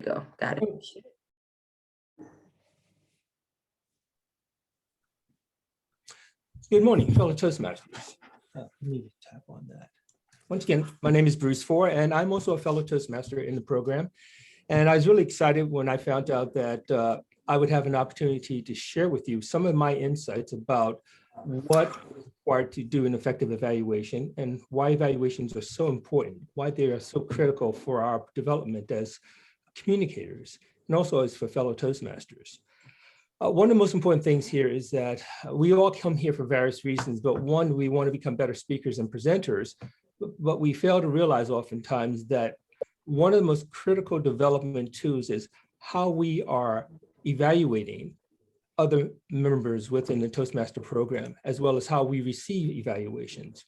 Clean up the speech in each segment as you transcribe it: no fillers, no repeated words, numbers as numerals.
go. Got it. Good morning, fellow Toastmasters. Let me tap on that. Once again, my name is Bruce Four, and I'm also a fellow Toastmaster in the program. And I was really excited when I found out that I would have an opportunity to share with you some of my insights about what is required to do an effective evaluation and why evaluations are so important, why they are so critical for our development as communicators, and also as for fellow Toastmasters. One of the most important things here is that we all come here for various reasons, but one, we want to become better speakers and presenters, but we fail to realize oftentimes that one of the most critical development tools is how we are evaluating other members within the Toastmaster program, as well as how we receive evaluations.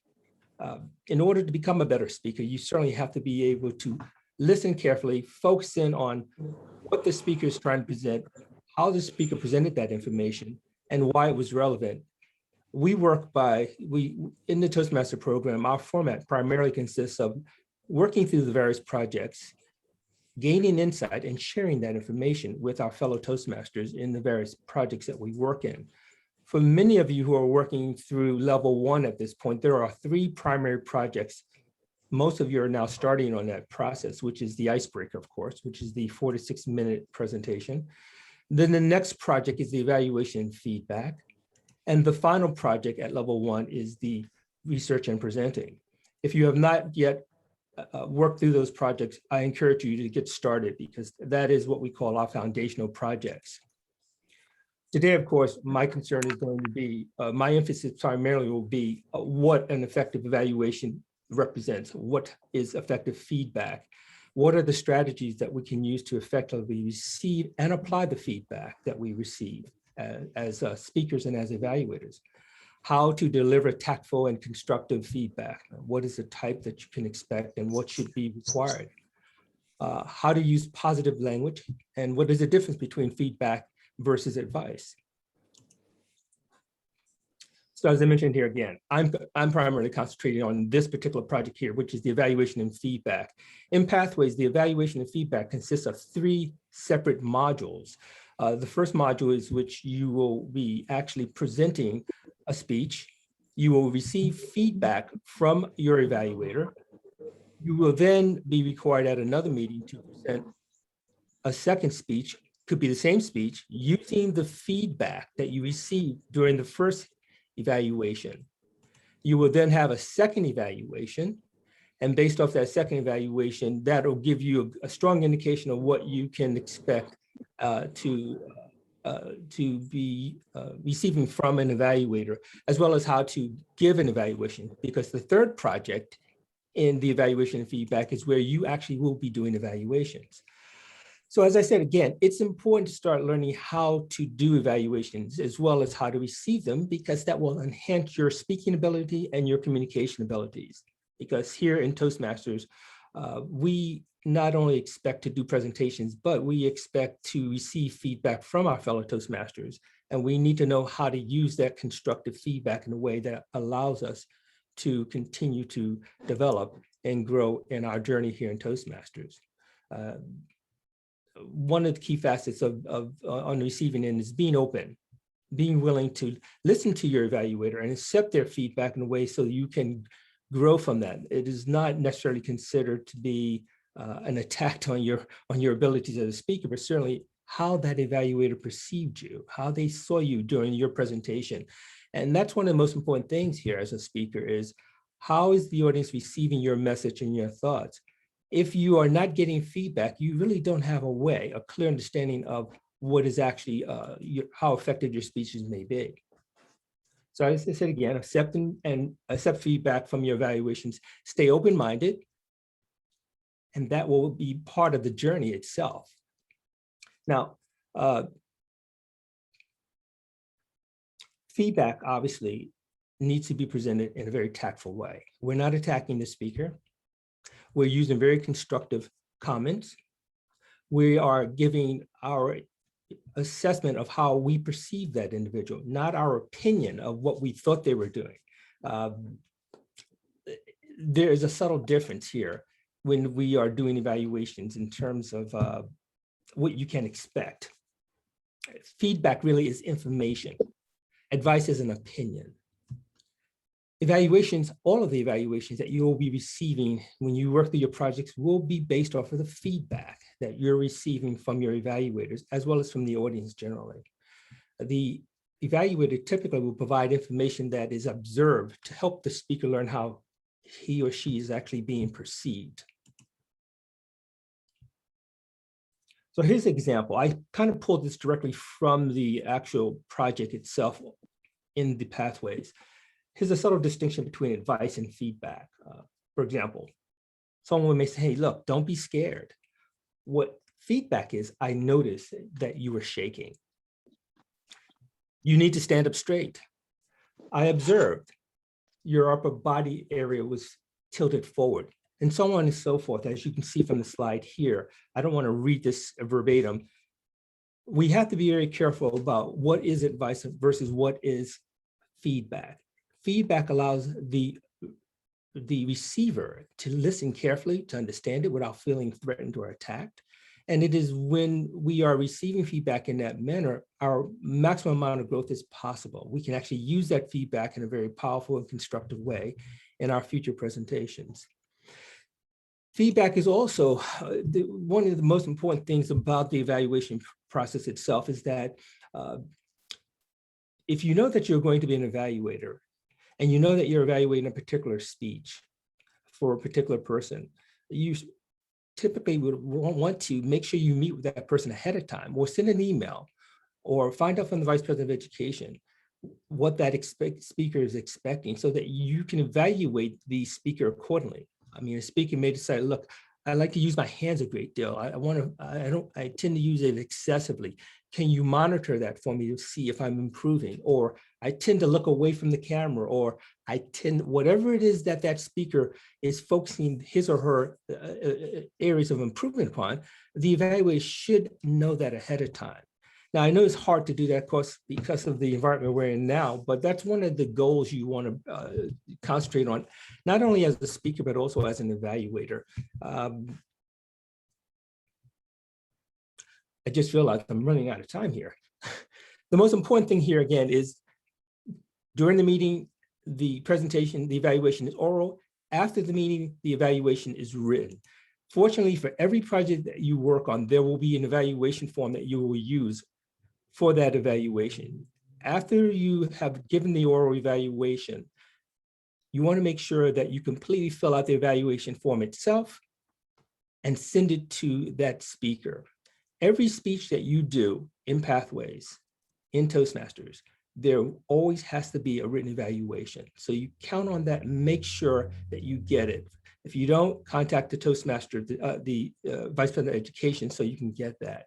In order to become a better speaker, you certainly have to be able to listen carefully, focus in on what the speaker is trying to present, how the speaker presented that information, and why it was relevant. We work in the Toastmaster program, our format primarily consists of working through the various projects, gaining insight and sharing that information with our fellow Toastmasters in the various projects that we work in. For many of you who are working through level 1 at this point, there are 3 primary projects. Most of you are now starting on that process, which is the icebreaker, of course, which is the 4 to 6 minute presentation. Then the next project is the evaluation and feedback. And the final project at level 1 is the research and presenting. If you have not yet worked through those projects, I encourage you to get started because that is what we call our foundational projects. Today, of course, my concern is going to be, my emphasis primarily will be what an effective evaluation represents. What is effective feedback? What are the strategies that we can use to effectively receive and apply the feedback that we receive as speakers and as evaluators? How to deliver tactful and constructive feedback? What is the type that you can expect and what should be required? How to use positive language and what is the difference between feedback versus advice? So as I mentioned here again, I'm primarily concentrating on this particular project here, which is the evaluation and feedback. In Pathways, the evaluation and feedback consists of 3 separate modules. The first module is which you will be actually presenting a speech. You will receive feedback from your evaluator. You will then be required at another meeting to present a second speech, could be the same speech, using the feedback that you received during the first evaluation. You will then have a second evaluation, and based off that second evaluation, that will give you a strong indication of what you can expect to be receiving from an evaluator, as well as how to give an evaluation, because the third project in the evaluation and feedback is where you actually will be doing evaluations. So as I said, again, it's important to start learning how to do evaluations as well as how to receive them, because that will enhance your speaking ability and your communication abilities. Because here in Toastmasters, we not only expect to do presentations, but we expect to receive feedback from our fellow Toastmasters. And we need to know how to use that constructive feedback in a way that allows us to continue to develop and grow in our journey here in Toastmasters. One of the key facets on the receiving end is being open, being willing to listen to your evaluator and accept their feedback in a way so you can grow from that. It is not necessarily considered to be an attack on your abilities as a speaker, but certainly how that evaluator perceived you, how they saw you during your presentation. And that's one of the most important things here as a speaker is how is the audience receiving your message and your thoughts? If you are not getting feedback, you really don't have a clear understanding of what is actually, how effective your speeches may be. So as I said again, accept feedback from your evaluations, stay open-minded, and that will be part of the journey itself. Now, feedback obviously needs to be presented in a very tactful way. We're not attacking the speaker. We're using very constructive comments. We are giving our assessment of how we perceive that individual, not our opinion of what we thought they were doing. There is a subtle difference here when we are doing evaluations in terms of what you can expect. Feedback really is information. Advice is an opinion. Evaluations, all of the evaluations that you will be receiving when you work through your projects will be based off of the feedback that you're receiving from your evaluators, as well as from the audience generally. The evaluator typically will provide information that is observed to help the speaker learn how he or she is actually being perceived. So here's an example. I kind of pulled this directly from the actual project itself in the pathways. Here's a subtle distinction between advice and feedback. For example, someone may say, hey, look, don't be scared. What feedback is, I noticed that you were shaking. You need to stand up straight. I observed your upper body area was tilted forward, and so on and so forth. As you can see from the slide here, I don't want to read this verbatim. We have to be very careful about what is advice versus what is feedback. Feedback allows the receiver to listen carefully, to understand it without feeling threatened or attacked. And it is when we are receiving feedback in that manner, our maximum amount of growth is possible. We can actually use that feedback in a very powerful and constructive way in our future presentations. Feedback is also one of the most important things about the evaluation process itself is that if you know that you're going to be an evaluator, and you know that you're evaluating a particular speech for a particular person, you typically would want to make sure you meet with that person ahead of time, or send an email, or find out from the Vice President of Education what that speaker is expecting, so that you can evaluate the speaker accordingly. I mean, a speaker may decide, look, I like to use my hands a great deal. I tend to use it excessively. Can you monitor that for me to see if I'm improving? Or I tend to look away from the camera, or whatever it is that that speaker is focusing his or her areas of improvement upon, the evaluator should know that ahead of time. Now, I know it's hard to do that, of course, because of the environment we're in now, but that's one of the goals you want to concentrate on, not only as a speaker, but also as an evaluator. I just realized I'm running out of time here. The most important thing here, again, is during the meeting, the presentation, the evaluation is oral. After the meeting, the evaluation is written. Fortunately, for every project that you work on, there will be an evaluation form that you will use for that evaluation. After you have given the oral evaluation, you want to make sure that you completely fill out the evaluation form itself and send it to that speaker. Every speech that you do in Pathways, in Toastmasters, there always has to be a written evaluation. So you count on that and make sure that you get it. If you don't, contact the Toastmaster, the Vice President of Education, so you can get that.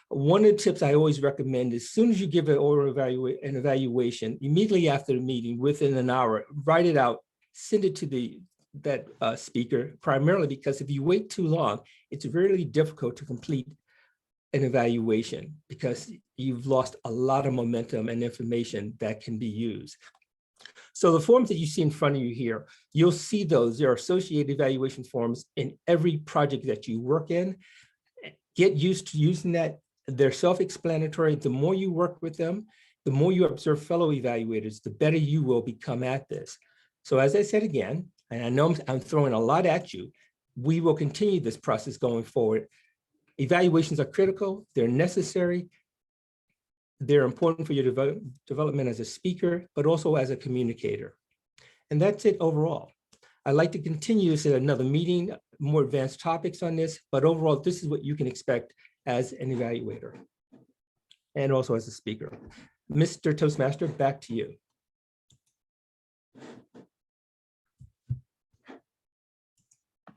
One of the tips I always recommend is as soon as you give an oral evaluation, immediately after the meeting, within an hour, write it out, send it to that speaker, primarily because if you wait too long, it's really difficult to complete an evaluation because you've lost a lot of momentum and information that can be used. So the forms that you see in front of you here, you'll see those. There are associated evaluation forms in every project that you work in. Get used to using that. They're self-explanatory. The more you work with them, the more you observe fellow evaluators, the better you will become at this. So as I said again, and I know I'm throwing a lot at you, we will continue this process going forward. Evaluations are critical, they're necessary, they're important for your development as a speaker, but also as a communicator. And that's it overall. I'd like to continue this at another meeting, more advanced topics on this, but overall, this is what you can expect as an evaluator and also as a speaker. Mr. Toastmaster, back to you.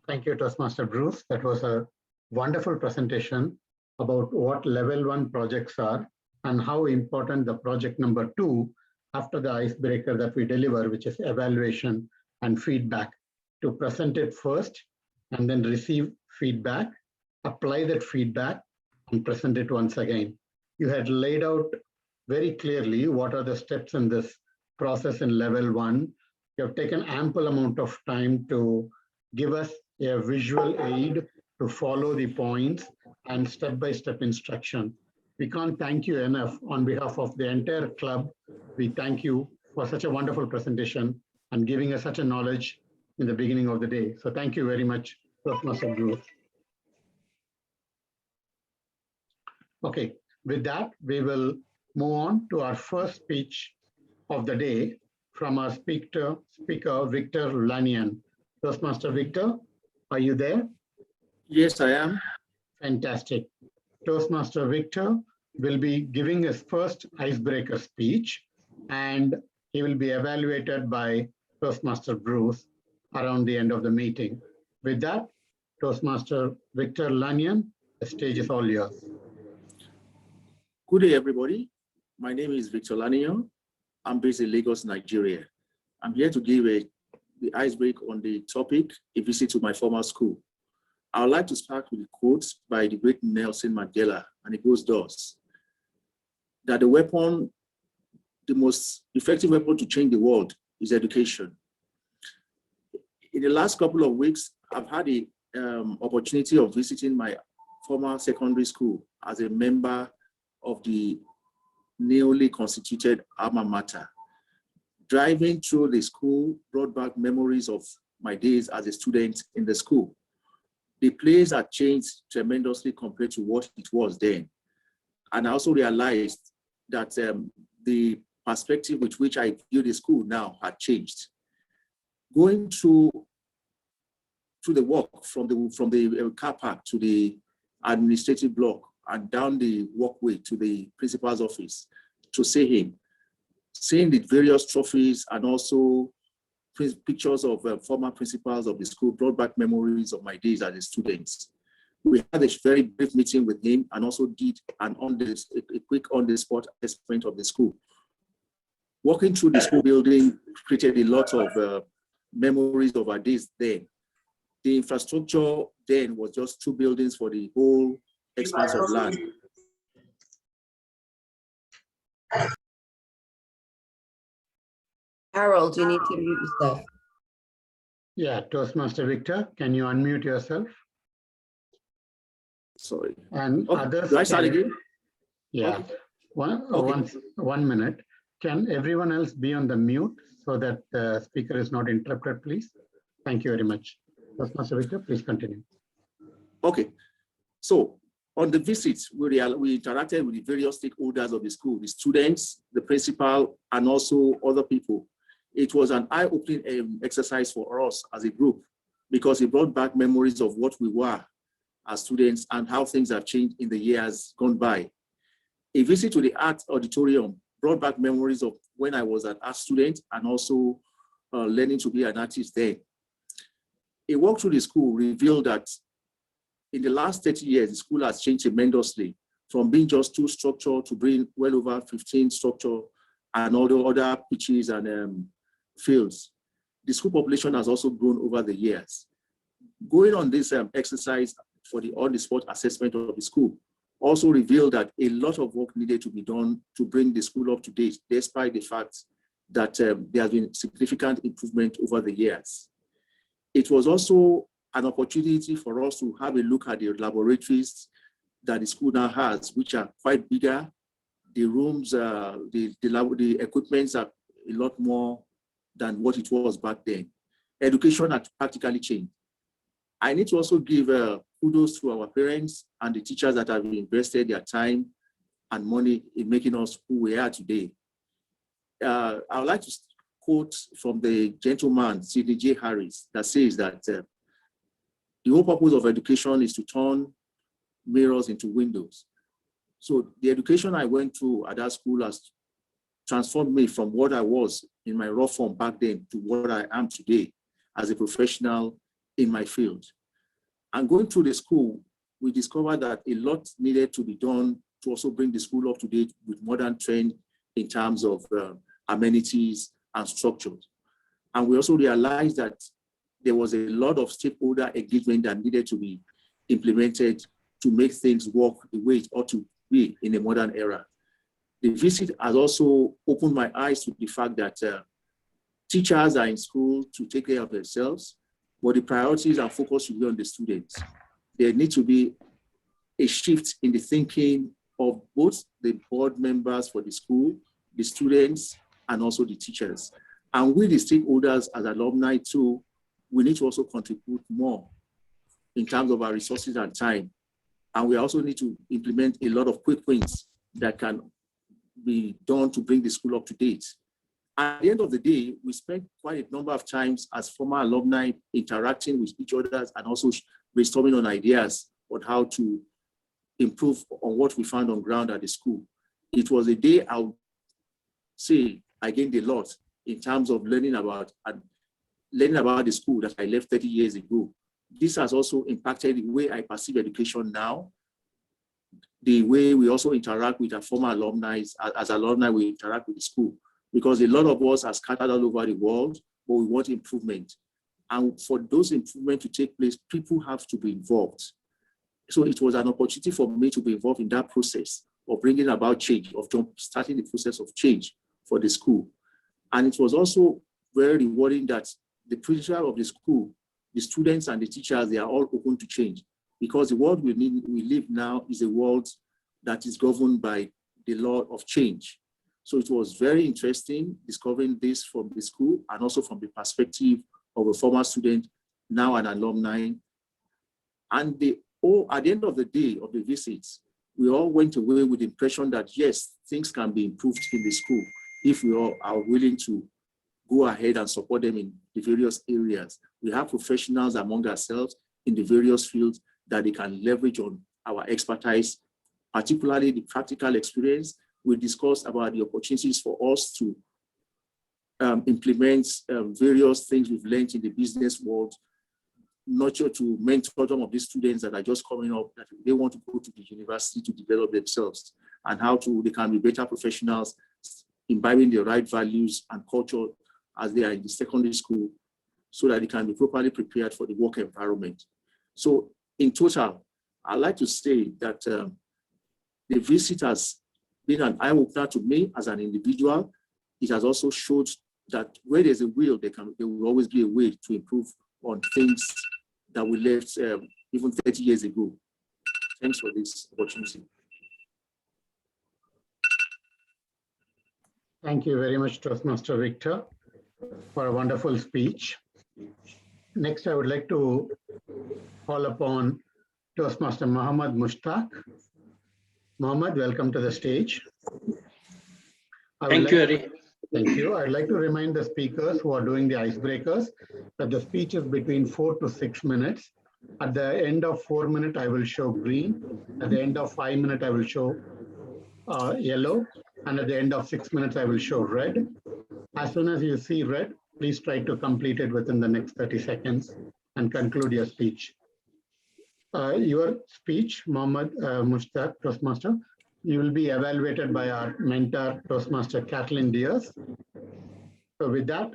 Thank you, Toastmaster Bruce. That was a wonderful presentation about what level 1 projects are and how important the project number 2 after the icebreaker that we deliver, which is evaluation and feedback, to present it first and then receive feedback, apply that feedback and present it once again. You had laid out very clearly what are the steps in this process in level 1. You have taken ample amount of time to give us a visual aid to follow the points and step-by-step instruction. We can't thank you enough on behalf of the entire club. We thank you for such a wonderful presentation and giving us such a knowledge in the beginning of the day. So thank you very much, Toastmaster Bruce. Okay, with that, we will move on to our first speech of the day from our speaker Victor Lanian. Toastmaster Victor, are you there? Yes, I am. Fantastic. Toastmaster Victor will be giving his first icebreaker speech, and he will be evaluated by Toastmaster Bruce around the end of the meeting. With that, Toastmaster Victor Lanian, the stage is all yours. Good day, everybody. My name is Victor Lanian. I'm based in Lagos, Nigeria. I'm here to give the icebreaker on the topic, a visit to my former school. I would like to start with a quote by the great Nelson Mandela, and it goes thus: that the most effective weapon to change the world is education. In the last couple of weeks, I've had the opportunity of visiting my former secondary school as a member of the newly constituted alma mater. Driving through the school brought back memories of my days as a student in the school. The place had changed tremendously compared to what it was then. And I also realized that the perspective with which I view the school now had changed. Going through the walk from the car park to the administrative block and down the walkway to the principal's office to see him, seeing the various trophies and also pictures of former principals of the school brought back memories of my days as a student. We had a very brief meeting with him and also did a quick on-the-spot assessment of the school. Walking through the school building created a lot of memories of our days then. The infrastructure then was just 2 buildings for the whole expanse of land. Harold, you need to mute yourself. Yeah, Toastmaster Victor, can you unmute yourself? Sorry. And Okay. others. Do I start again? Yeah. Okay. One minute. Can everyone else be on the mute so that the speaker is not interrupted, please? Thank you very much. Toastmaster Victor, please continue. Okay. So on the visits, we interacted with the various stakeholders of the school, the students, the principal, and also other people. It was an eye-opening exercise for us as a group because it brought back memories of what we were as students and how things have changed in the years gone by. A visit to the art auditorium brought back memories of when I was an art student and also learning to be an artist there. A walk through the school revealed that in the last 30 years, the school has changed tremendously from being just 2 structure to being well over 15 structure and all the other pitches and fields. The school population has also grown over the years. Going on this exercise for the on-the-spot assessment of the school also revealed that a lot of work needed to be done to bring the school up to date, despite the fact that there has been significant improvement over the years. It was also an opportunity for us to have a look at the laboratories that the school now has, which are quite bigger. The rooms, the equipments are a lot more than what it was back then. Education had practically changed. I need to also give kudos to our parents and the teachers that have invested their time and money in making us who we are today. I would like to quote from the gentleman, Sidney J. Harris, that says that the whole purpose of education is to turn mirrors into windows. So the education I went through at that school has transformed me from what I was in my raw form back then to what I am today as a professional in my field. And going through the school, we discovered that a lot needed to be done to also bring the school up to date with modern trend in terms of amenities and structures. And we also realized that there was a lot of stakeholder engagement that needed to be implemented to make things work the way it ought to be in a modern era. The visit has also opened my eyes to the fact that teachers are in school to take care of themselves, but the priorities and focus should be on the students. There needs to be a shift in the thinking of both the board members for the school, the students, and also the teachers. And with the stakeholders as alumni too, we need to also contribute more in terms of our resources and time. And we also need to implement a lot of quick wins that can be done to bring the school up to date. At the end of the day, we spent quite a number of times as former alumni interacting with each other and also brainstorming on ideas on how to improve on what we found on ground at the school. It was a day I would say I gained a lot in terms of learning about the school that I left 30 years ago. This has also impacted the way I perceive education now, the way we also interact with our former alumni. As alumni, we interact with the school, because a lot of us are scattered all over the world, but we want improvement. And for those improvements to take place, people have to be involved. So it was an opportunity for me to be involved in that process of bringing about change, of starting the process of change for the school. And it was also very rewarding that the principal of the school, the students and the teachers, they are all open to change, because the world we live now is a world that is governed by the law of change. So it was very interesting discovering this from the school and also from the perspective of a former student, now an alumni. And at the end of the day of the visits, we all went away with the impression that yes, things can be improved in the school if we all are willing to go ahead and support them in the various areas. We have professionals among ourselves in the various fields that they can leverage on our expertise, particularly the practical experience. We discussed about the opportunities for us to implement various things we've learned in the business world, nurture to mentor some of these students that are just coming up, that they want to go to the university to develop themselves, and how they can be better professionals, imbibing the right values and culture as they are in the secondary school, so that they can be properly prepared for the work environment. So in total, I'd like to say that the visit has been an eye-opener to me as an individual. It has also showed that where there's a will, there will always be a way to improve on things that we left even 30 years ago. Thanks for this opportunity. Thank you very much, Toastmaster Victor, for a wonderful speech. Next, I would like to call upon Toastmaster Mohammed Mushtaq. Mohammed, welcome to the stage. Thank you, Ari. Thank you. I'd like to remind the speakers who are doing the icebreakers that the speech is between 4 to 6 minutes. At the end of 4 minutes, I will show green. At the end of 5 minutes, I will show yellow. And at the end of 6 minutes, I will show red. As soon as you see red, please try to complete it within the next 30 seconds and conclude your speech. Your speech, Mohammed Mushtaq, Toastmaster, you will be evaluated by our mentor, Toastmaster Kathleen Diaz. So with that,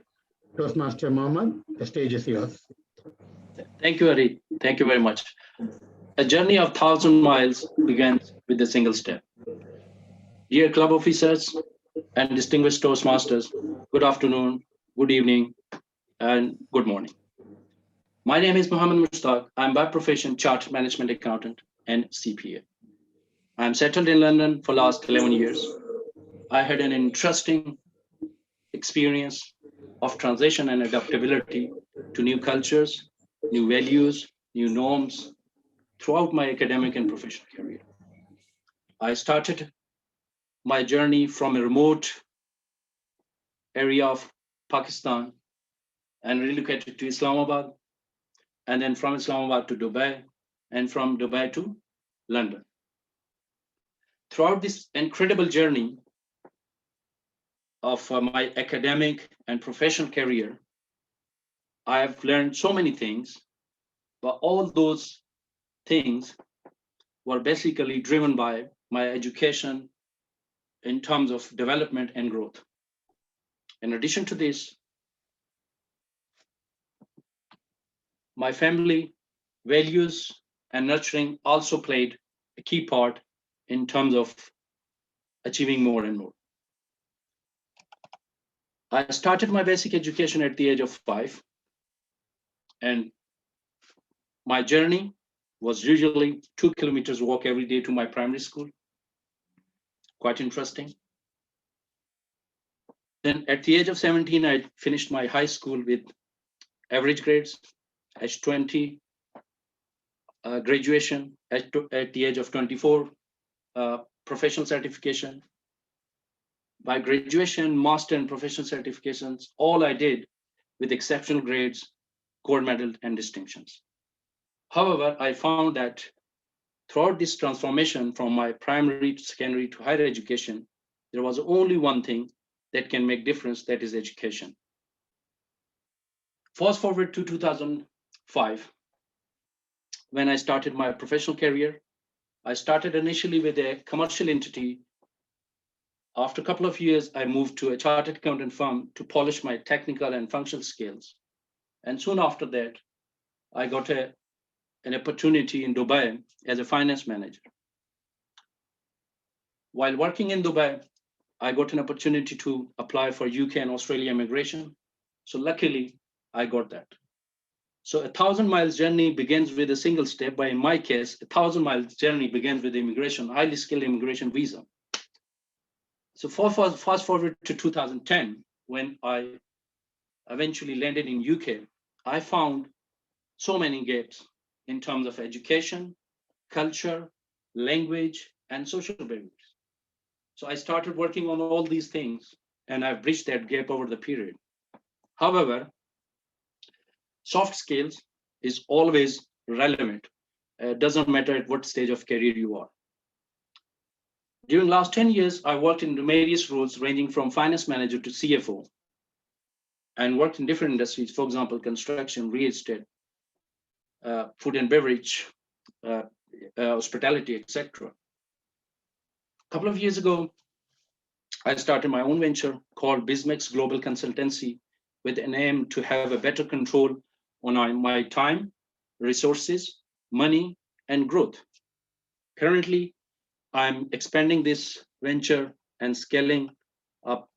Toastmaster Mohammed, the stage is yours. Thank you, Ari. Thank you very much. A journey of 1,000 miles begins with a single step. Dear club officers and distinguished Toastmasters, good afternoon, good evening, and good morning. My name is Mohammed Mushtaq. I'm by profession Chartered Management Accountant and CPA. I'm settled in London for last 11 years. I had an interesting experience of transition and adaptability to new cultures, new values, new norms throughout my academic and professional career. I started my journey from a remote area of Pakistan and relocated to Islamabad, and then from Islamabad to Dubai, and from Dubai to London. Throughout this incredible journey of my academic and professional career, I have learned so many things, but all those things were basically driven by my education in terms of development and growth. In addition to this, my family values and nurturing also played a key part in terms of achieving more and more. I started my basic education at the age of 5, and my journey was usually 2 kilometers walk every day to my primary school. Quite interesting. Then at the age of 17, I finished my high school with average grades. At 20, graduation. At the age of 24, professional certification. By graduation, master and professional certifications, all I did with exceptional grades, gold medal and distinctions. However, I found that throughout this transformation from my primary to secondary to higher education, there was only one thing that can make difference, that is education. Fast forward to 2005, when I started my professional career. I started initially with a commercial entity. After a couple of years, I moved to a chartered accountant firm to polish my technical and functional skills. And soon after that, I got an opportunity in Dubai as a finance manager. While working in Dubai, I got an opportunity to apply for UK and Australia immigration. So luckily, I got that. So 1,000 miles journey begins with a single step, but in my case, 1,000 miles journey begins with immigration, highly skilled immigration visa. So fast forward to 2010, when I eventually landed in UK, I found so many gaps in terms of education, culture, language, and social barriers. So I started working on all these things, and I've bridged that gap over the period. However, soft skills is always relevant. It doesn't matter at what stage of career you are. During last 10 years, I worked in various roles ranging from finance manager to CFO, and worked in different industries, for example, construction, real estate, food and beverage, hospitality, etc. A couple of years ago, I started my own venture called BizMex Global Consultancy, with an aim to have a better control on my time, resources, money, and growth. Currently, I'm expanding this venture and scaling up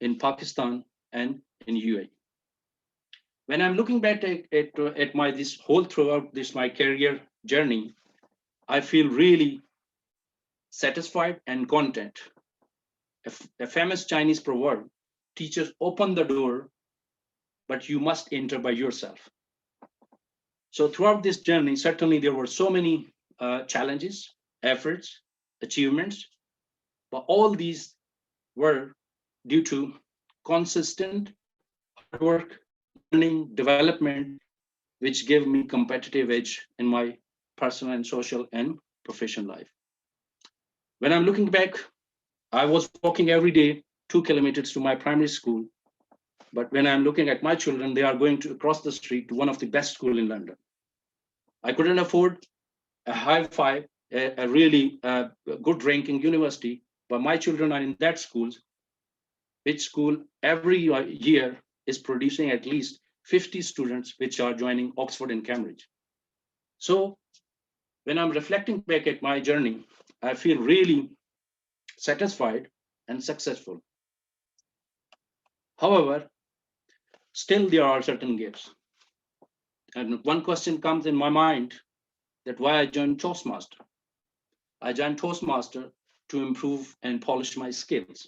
in Pakistan and in UAE. When I'm looking back at my this whole throughout this my career journey, I feel really satisfied and content. A famous Chinese proverb, teachers open the door, but you must enter by yourself. So throughout this journey, certainly there were so many challenges, efforts, achievements, but all these were due to consistent hard work, learning, development, which gave me competitive edge in my personal and social and professional life. When I'm looking back, I was walking every day 2 kilometers to my primary school. But when I'm looking at my children, they are going to across the street to one of the best schools in London. I couldn't afford a high five, a really good ranking university, but my children are in that school, which school every year is producing at least 50 students which are joining Oxford and Cambridge. So when I'm reflecting back at my journey, I feel really satisfied and successful. However, still there are certain gaps. And one question comes in my mind, that why I joined Toastmasters. I joined Toastmasters to improve and polish my skills.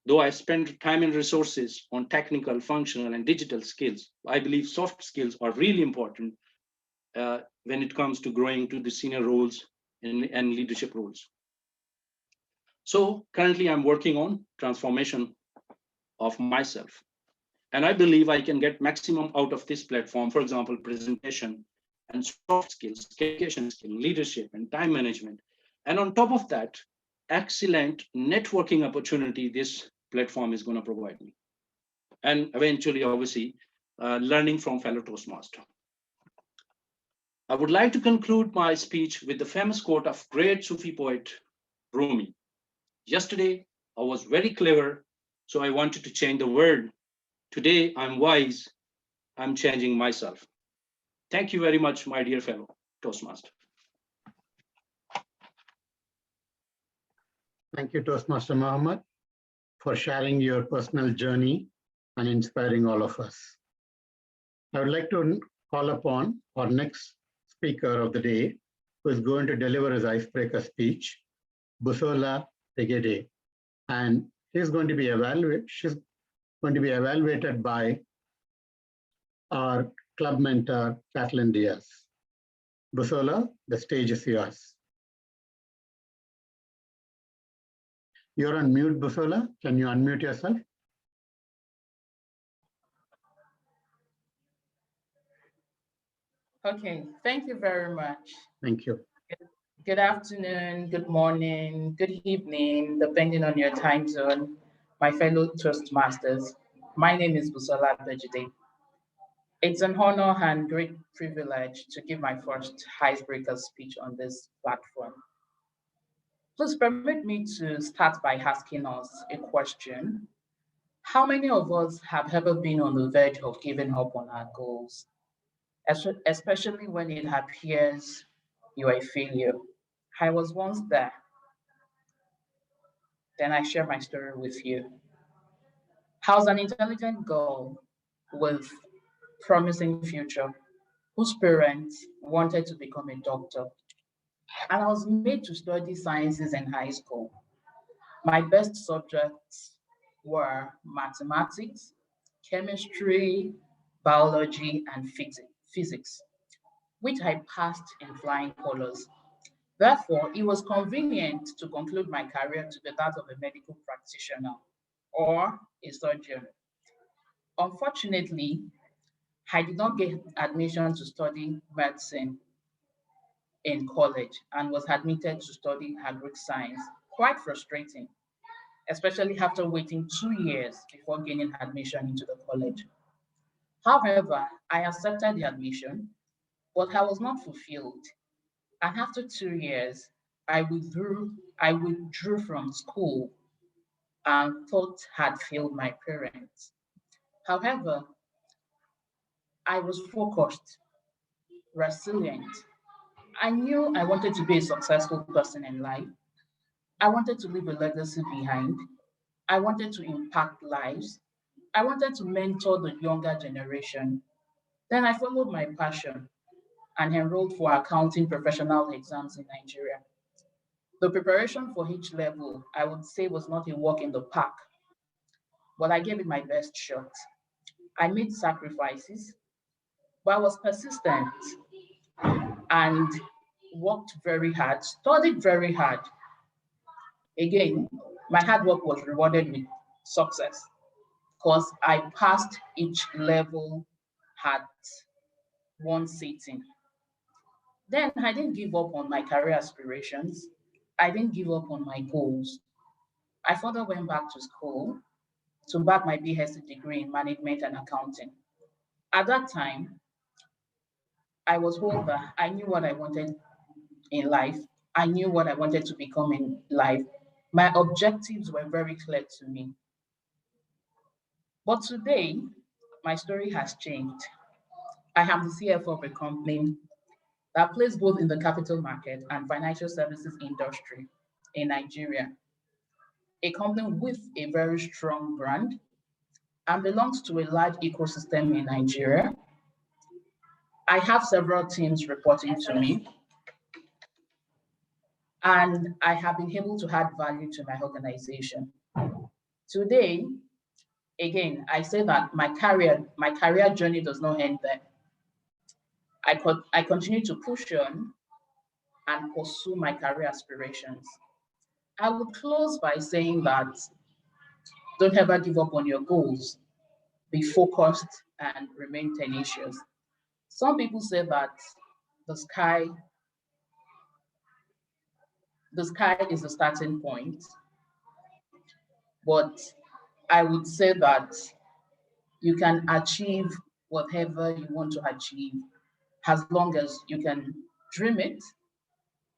Though I spend time and resources on technical, functional, and digital skills, I believe soft skills are really important when it comes to growing to the senior roles and leadership roles. So currently I'm working on transformation of myself. And I believe I can get maximum out of this platform, for example, presentation and soft skills, communication skills, leadership and time management. And on top of that, excellent networking opportunity this platform is going to provide me. And eventually, obviously, learning from fellow Toastmasters. I would like to conclude my speech with the famous quote of great Sufi poet Rumi. Yesterday, I was very clever, so I wanted to change the world. Today, I'm wise, I'm changing myself. Thank you very much, my dear fellow Toastmaster. Thank you, Toastmaster Mohammed, for sharing your personal journey and inspiring all of us. I would like to call upon our next speaker of the day, who is going to deliver his icebreaker speech, Busola Tegede. And she's going to be evaluated by our club mentor, Kathleen Diaz. Busola, the stage is yours. You're on mute, Busola. Can you unmute yourself? Okay, thank you very much. Thank you. Good afternoon, good morning, good evening, depending on your time zone, my fellow Toastmasters. My name is Busola Tegede. It's an honor and great privilege to give my first icebreaker speech on this platform. Please permit me to start by asking us a question. How many of us have ever been on the verge of giving up on our goals, especially when it appears you are a failure? I was once there. Then I share my story with you. I was an intelligent girl with promising future, whose parents wanted to become a doctor. And I was made to study sciences in high school. My best subjects were mathematics, chemistry, biology, and physics, which I passed in flying colors. Therefore, it was convenient to conclude my career to be that of a medical practitioner or a surgeon. Unfortunately, I did not get admission to study medicine in college and was admitted to study agric science. Quite frustrating, especially after waiting 2 years before gaining admission into the college. However, I accepted the admission, but I was not fulfilled. And after 2 years, I withdrew from school and thought had failed my parents. However, I was focused, resilient. I knew I wanted to be a successful person in life. I wanted to leave a legacy behind. I wanted to impact lives. I wanted to mentor the younger generation. Then I followed my passion and enrolled for accounting professional exams in Nigeria. The preparation for each level, I would say, was not a walk in the park, but I gave it my best shot. I made sacrifices, but I was persistent and worked very hard, studied very hard. Again, my hard work was rewarded with success because I passed each level at one sitting. Then I didn't give up on my career aspirations. I didn't give up on my goals. I further went back to school to back my BSc degree in management and accounting. At that time, I was older. I knew what I wanted in life. I knew what I wanted to become in life. My objectives were very clear to me. But today, my story has changed. I am the CFO of a company that plays both in the capital market and financial services industry in Nigeria. A company with a very strong brand and belongs to a large ecosystem in Nigeria. I have several teams reporting to me, and I have been able to add value to my organization. Today, again, I say that my career journey does not end there. I continue to push on and pursue my career aspirations. I will close by saying that don't ever give up on your goals. Be focused and remain tenacious. Some people say that the sky, the sky is the starting point, but I would say that you can achieve whatever you want to achieve as long as you can dream it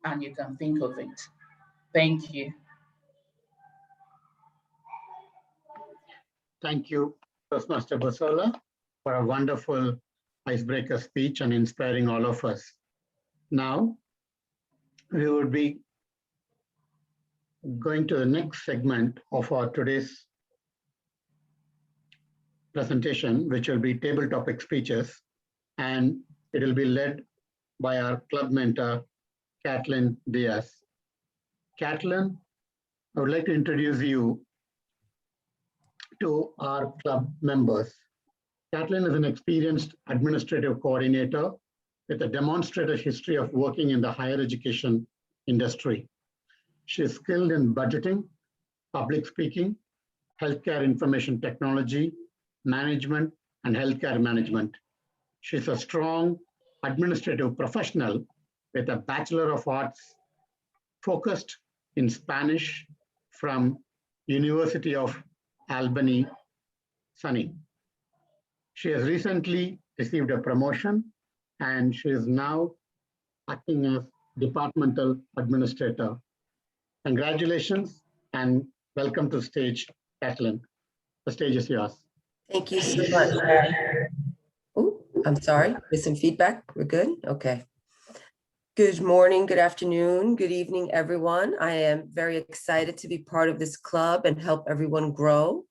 and you can think of it. Thank you. Thank you, Toastmaster Busola, for a wonderful icebreaker speech and inspiring all of us. Now, we would be going to the next segment of our today's presentation, which will be table topic speeches, and it will be led by our club mentor, Kathleen Diaz. Kathleen, I would like to introduce you to our club members. Kathleen is an experienced administrative coordinator with a demonstrated history of working in the higher education industry. She is skilled in budgeting, public speaking, healthcare information technology, management, and healthcare management. She's a strong administrative professional with a Bachelor of Arts focused in Spanish from University of Albany, SUNY. She has recently received a promotion and she is now acting as departmental administrator. Congratulations and welcome to stage, Kathleen. The stage is yours. Thank you so much. Oh, I'm sorry, there's some feedback. We're good? Okay. Good morning, good afternoon, good evening, everyone. I am very excited to be part of this club and help everyone grow.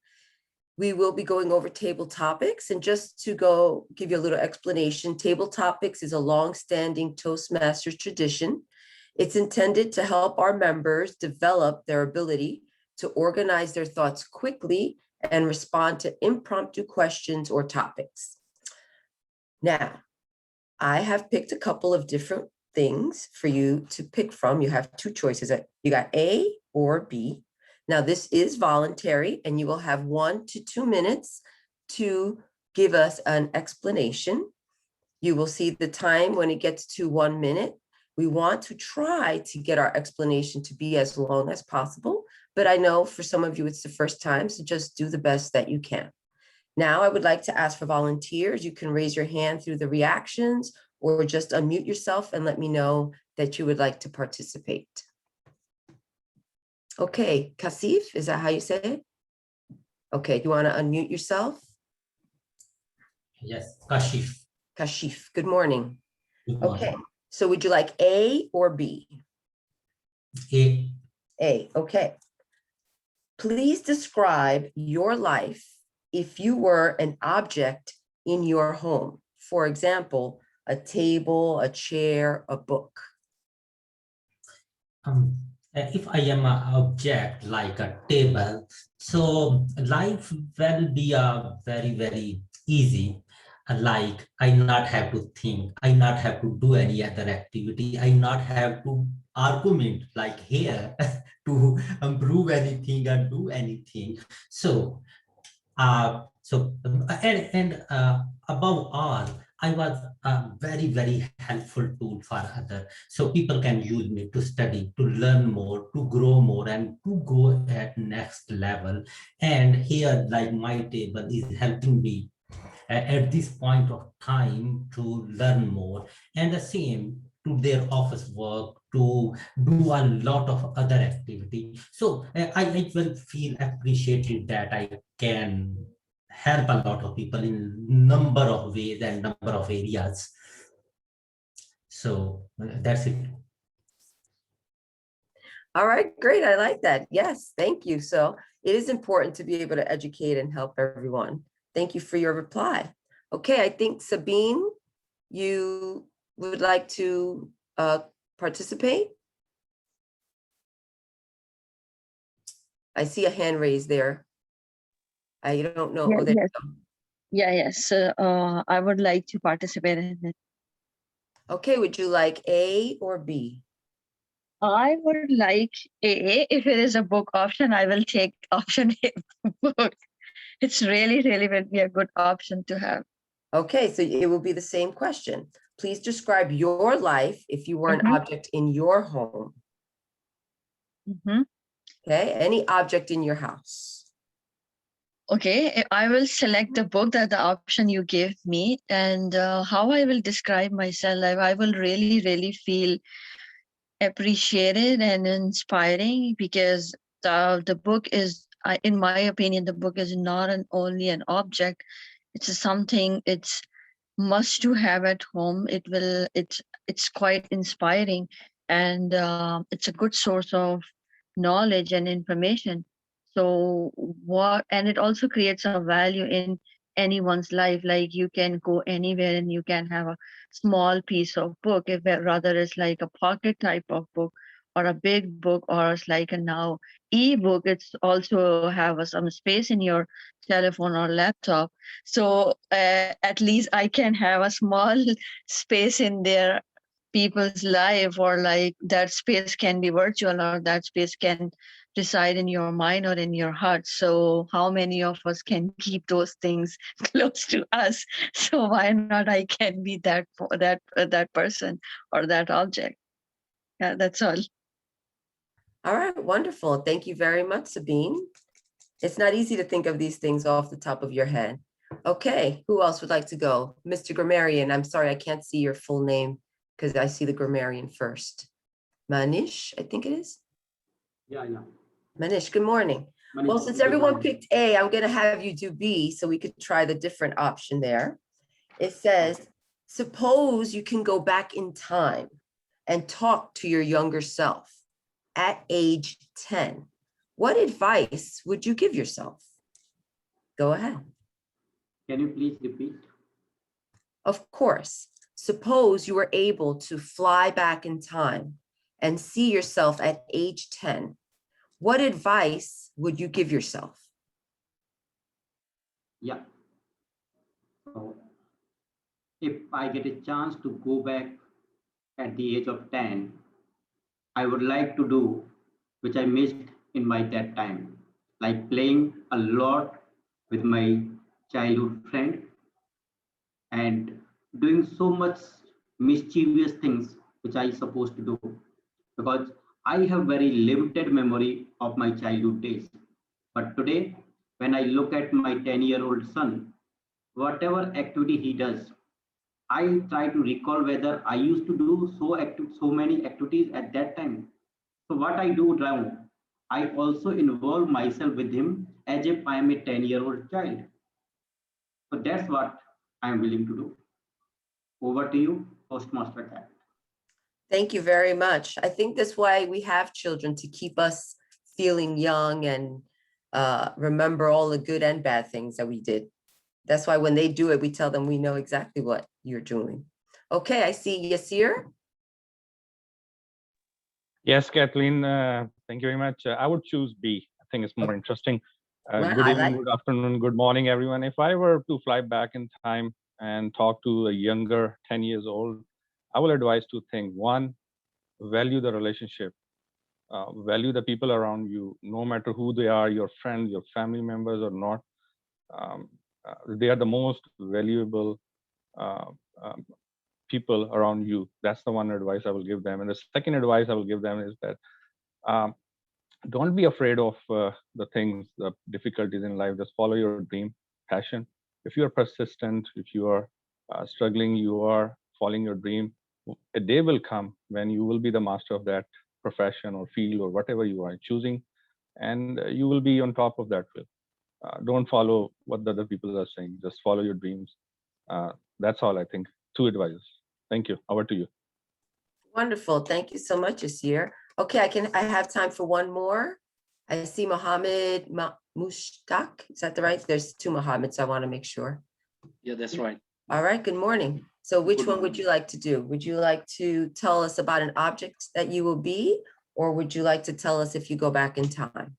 We will be going over table topics, and just to go give you a little explanation, table topics is a long-standing Toastmasters tradition. It's intended to help our members develop their ability to organize their thoughts quickly and respond to impromptu questions or topics. Now, I have picked a couple of different things for you to pick from. You have two choices. You got A or B. Now, this is voluntary, and you will have 1 to 2 minutes to give us an explanation. You will see the time when it gets to 1 minute. We want to try to get our explanation to be as long as possible, but I know for some of you it's the first time, so just do the best that you can. Now, I would like to ask for volunteers. You can raise your hand through the reactions or just unmute yourself and let me know that you would like to participate. Okay, Kasif, is that how you say it? Okay, you want to unmute yourself? Yes, Kashif. Kashif, good morning. Good morning. Okay, so would you like A or B? A. A, okay. Please describe your life if you were an object in your home. For example, a table, a chair, a book. If I am an object like a table, so life will be very, very easy. Like I not have to think, I not have to do any other activity, I not have to argument like here to prove anything or do anything. So above all, I was a very, very helpful tool for others. So people can use me to study, to learn more, to grow more, and to go at next level. And here, like my table is helping me at this point of time to learn more. And the same to their office work, to do a lot of other activity. So I will feel appreciated that I can help a lot of people in number of ways and number of areas. So that's it. All right, great. I like that. Yes, thank you. So it is important to be able to educate and help everyone. Thank you for your reply. Okay, I think Sabine, you would like to participate? I see a hand raised there. I don't know. Yeah, Oh, there yes. you go. Yes. I would like to participate in it. Okay, would you like A or B? I would like A. If it is a book option, I will take option A, book. It's really, really will be a good option to have. Okay, so it will be the same question. Please describe your life if you were an object in your home. Okay, any object in your house. Okay, I will select the book, that the option you gave me, and how I will describe myself. I will really, really feel appreciated and inspiring, because the book is, in my opinion, the book is not only an object. It's something, it's must to have at home. It's quite inspiring, and it's a good source of knowledge and information. So and it also creates a value in anyone's life. Like you can go anywhere and you can have a small piece of book, if it rather it's like a pocket type of book or a big book, or it's like a now ebook. It's also have some space in your telephone or laptop. So at least I can have a small space in their people's life, or like that space can be virtual, or that space can reside in your mind or in your heart. So how many of us can keep those things close to us? So why not I can be that person or that object? Yeah, that's all. All right, wonderful. Thank you very much, Sabine. It's not easy to think of these things off the top of your head. Okay, who else would like to go? Mr. Grammarian, I'm sorry, I can't see your full name because I see the grammarian first. Manish, I think it is. Yeah. Manish, good morning. Manish, Well, since good everyone morning. picked A, I'm going to have you do B so we could try the different option there. It says, suppose you can go back in time and talk to your younger self at age 10. What advice would you give yourself? Go ahead. Can you please repeat? Of course. Suppose you were able to fly back in time and see yourself at age 10. What advice would you give yourself? Yeah. So if I get a chance to go back at the age of 10, I would like to do which I missed in my that time, like playing a lot with my childhood friend and doing so much mischievous things which I supposed to do, because I have very limited memory of my childhood days. But today, when I look at my 10-year-old son, whatever activity he does, I try to recall whether I used to do so many activities at that time. So what I do now, I also involve myself with him as if I am a 10-year-old child. So that's what I am willing to do. Over to you, Toastmaster Cat. Thank you very much. I think that's why we have children, to keep us feeling young and remember all the good and bad things that we did. That's why when they do it, we tell them we know exactly what you're doing. Okay, I see Yasir. Yes, Kathleen, thank you very much. I would choose B. I think it's more interesting. Well, Good I evening, like- good afternoon, good morning, everyone. If I were to fly back in time and talk to a younger 10 years old, I will advise two things. One, value the relationship, value the people around you, no matter who they are, your friends, your family members or not. They are the most valuable people around you. That's the one advice I will give them. And the second advice I will give them is that don't be afraid of the things, the difficulties in life. Just follow your dream, passion. If you are persistent, if you are struggling, you are following your dream, a day will come when you will be the master of that profession or field or whatever you are choosing, and you will be on top of that field. Don't follow what the other people are saying. Just follow your dreams. That's all, I think. Two advices. Thank you. Over to you. Wonderful. Thank you so much, Yasir. Okay, I have time for one more. I see Mohammed Mushtaq. Is that the right? There's two Mohammeds. I want to make sure. Yeah, that's right. All right, good morning. So which Good one would you like to do? Would you like to tell us about an object that you will be, or would you like to tell us if you go back in time?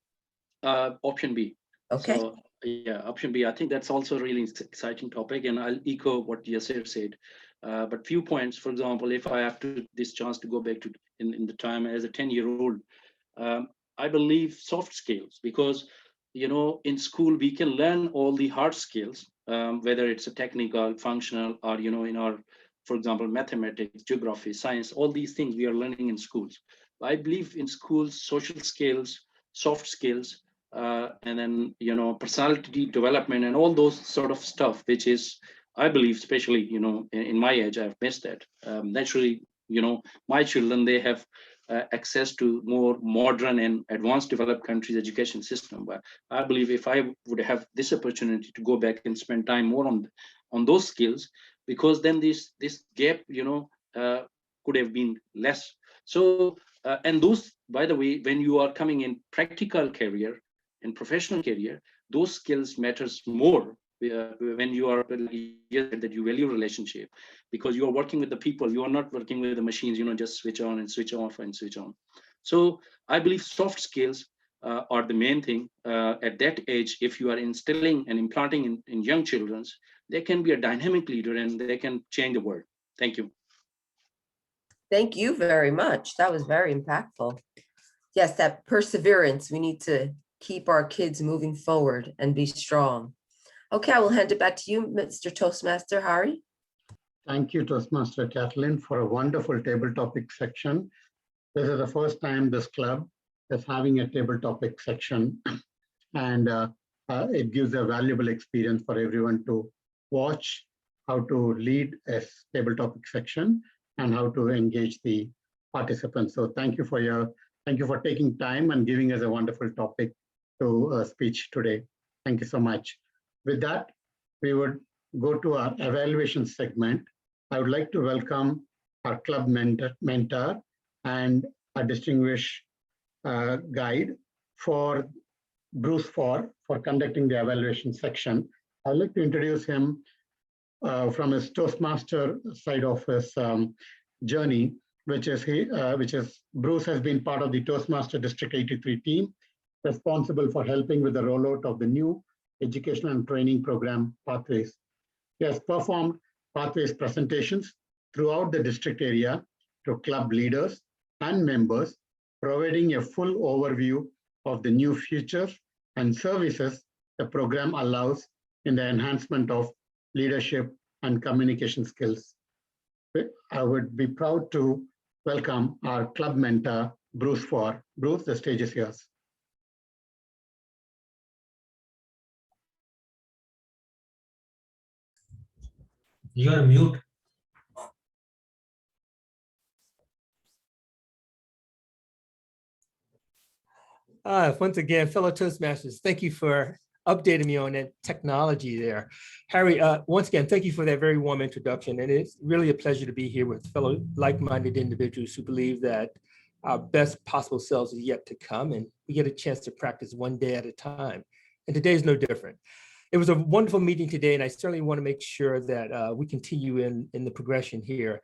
Option B. Okay. So yeah, option B. I think that's also a really exciting topic, and I'll echo what Yasir said. But few points. For example, if I have this chance to go back to in the time as a 10-year-old, I believe soft skills, because in school we can learn all the hard skills, whether it's a technical, functional, or in our, for example, mathematics, geography, science. All these things we are learning in schools. I believe in schools, social skills, soft skills, and then personality development and all those sort of stuff, which is, I believe, especially in my age, I've missed that. Naturally, my children, they have access to more modern and advanced developed countries' education system. But I believe if I would have this opportunity to go back and spend time more on those skills, because then this gap could have been less. So and those, by the way, when you are coming in practical career and professional career, those skills matters more, when you are that you value relationship, because you are working with the people. You are not working with the machines, just switch on and switch off and switch on. So I believe soft skills are the main thing at that age. If you are instilling and implanting in young children, they can be a dynamic leader and they can change the world. Thank you. Thank you very much. That was very impactful. Yes, that perseverance. We need to keep our kids moving forward and be strong. Okay, I will hand it back to you, Mr. Toastmaster Hari. Thank you, Toastmaster Kathleen, for a wonderful table topic section. This is the first time this club is having a table topic section, and it gives a valuable experience for everyone to watch how to lead a table topic section and how to engage the participants. So thank you for taking time and giving us a wonderful topic to speech today. Thank you so much. With that, we would go to our evaluation segment. I would like to welcome our club mentor and a distinguished guide for Bruce for conducting the evaluation section. I'd like to introduce him from his Toastmaster side of his journey, which is Bruce has been part of the Toastmaster District 83 team, responsible for helping with the rollout of the new education and training program Pathways. He has performed Pathways presentations throughout the district area to club leaders and members, providing a full overview of the new features and services the program allows in the enhancement of leadership and communication skills. I would be proud to welcome our club mentor, Bruce for. Bruce, the stage is yours. You're mute. Once again, fellow Toastmasters, thank you for updating me on that technology there. Harry, once again, thank you for that very warm introduction. And it's really a pleasure to be here with fellow like-minded individuals who believe that our best possible selves is yet to come, and we get a chance to practice one day at a time. And today is no different. It was a wonderful meeting today, and I certainly want to make sure that we continue in the progression here.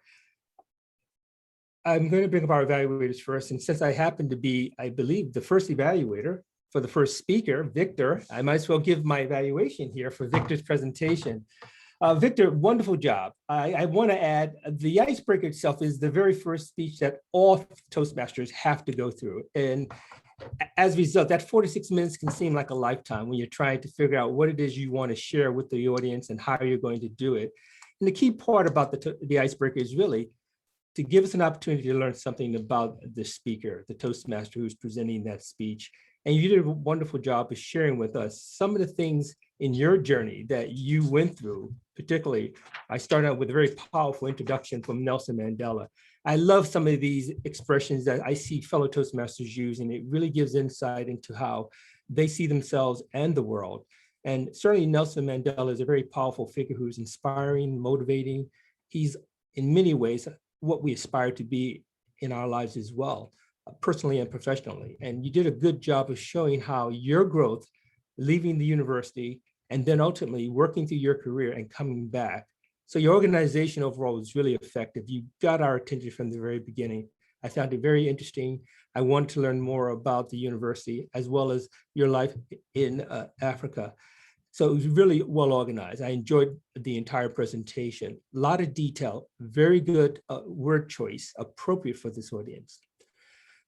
I'm going to bring up our evaluators first, and since I happen to be, I believe, the first evaluator for the first speaker, Victor, I might as well give my evaluation here for Victor's presentation. Victor, wonderful job. I want to add, the icebreaker itself is the very first speech that all Toastmasters have to go through. And as a result, that 46 minutes can seem like a lifetime when you're trying to figure out what it is you want to share with the audience and how you're going to do it. And the key part about the icebreaker is really to give us an opportunity to learn something about the speaker, the Toastmaster who's presenting that speech. And you did a wonderful job of sharing with us some of the things in your journey that you went through. Particularly, I started out with a very powerful introduction from Nelson Mandela. I love some of these expressions that I see fellow Toastmasters use, and it really gives insight into how they see themselves and the world. And certainly Nelson Mandela is a very powerful figure who's inspiring, motivating. He's in many ways what we aspire to be in our lives as well, personally and professionally. And you did a good job of showing how your growth, leaving the university, and then ultimately working through your career and coming back. So your organization overall was really effective. You got our attention from the very beginning. I found it very interesting. I wanted to learn more about the university as well as your life in Africa. So it was really well organized. I enjoyed the entire presentation. A lot of detail, very good word choice, appropriate for this audience.